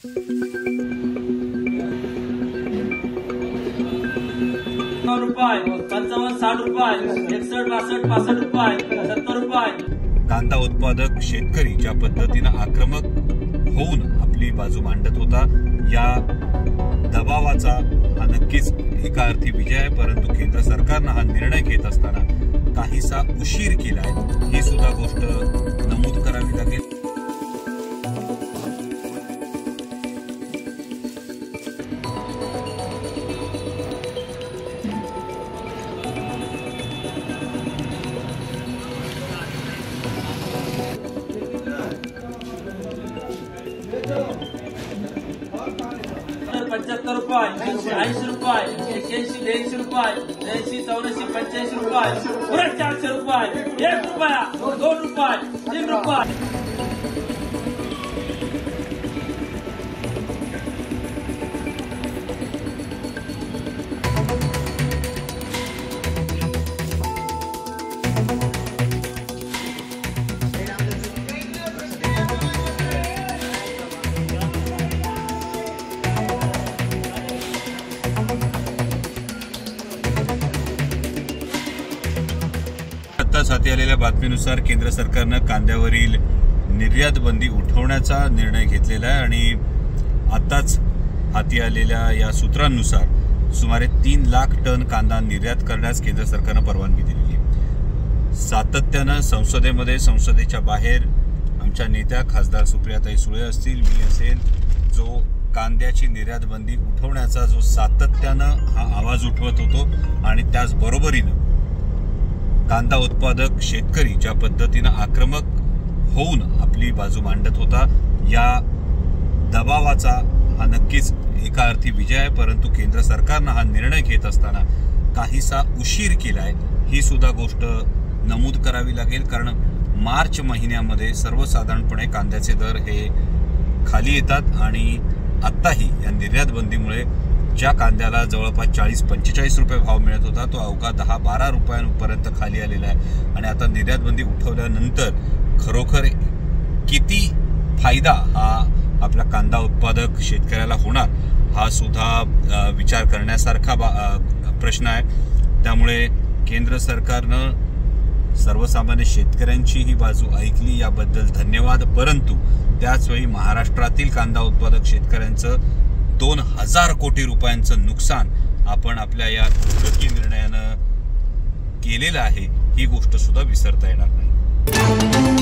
कांदा उत्पादक शेतकरी ज्या पद्धतीनं आक्रमक होऊन आपली बाजू मांडत होता, या दबावाचा हा नक्कीच एका अर्थी विजय आहे, परंतु केंद्र सरकारनं हा निर्णय घेत असताना काहीसा उशीर केला आहे, ही सुद्धा गोष्ट नमूद करावी लागेल। ₹75, ₹80, ₹81, ₹82, ₹83, ₹84, ₹85, पुन्हा ₹400, ₹1, ₹2, ₹3, हाती आलेल्या बातमीनुसार केंद्र सरकारनं कांद्यावरील निर्यात बंदी उठवण्याचा निर्णय घेतलेला आहे आणि आताच हाती आलेल्या या सूत्रांनुसार सुमारे 3 लाख टन कांदा निर्यात करण्यास केंद्र सरकारनं परवानगी दिलेली आहे। सातत्यानं संसदेमध्ये, संसदेच्या बाहेर आमच्या नेत्या खासदार सुप्रियाताई सुळे असतील, मी असेल, जो कांद्याची निर्यात बंदी उठवण्याचा जो सातत्यानं हा आवाज उठवत होतो आणि त्याचबरोबरीनं कांदा उत्पादक शेतकरी ज्या पद्धतीनं आक्रमक होऊन आपली बाजू मांडत होता, या दबावाचा हा नक्कीच एका अर्थी विजय आहे, परंतु केंद्र सरकारनं हा निर्णय घेत असताना काहीसा उशीर केला आहे, ही सुद्धा गोष्ट नमूद करावी लागेल। कारण मार्च महिन्यामध्ये सर्वसाधारणपणे कांद्याचे दर हे खाली येतात आणि आत्ताही या निर्यात बंदीमुळे ज्या कांद्याला जवळपास 40-45 रुपये भाव मिळत होता, तो अवघा 10-12 रुपयांपर्यंत खाली आलेला आहे आणि आता निर्यात बंदी उठवल्यानंतर खरोखर किती फायदा हा आपला कांदा उत्पादक शेतकऱ्याला होणार, हा सुद्धा विचार करण्यासारखा प्रश्न आहे। त्यामुळे केंद्र सरकारनं सर्वसामान्य शेतकऱ्यांची ही बाजू ऐकली, याबद्दल धन्यवाद। परंतु त्याचवेळी महाराष्ट्रातील कांदा उत्पादक शेतकऱ्यांचं 2000 कोटी रुपयांचं नुकसान आपण आपल्या या दुर्गती निर्णयानं केलेलं आहे, ही गोष्ट सुद्धा विसरता येणार नाही।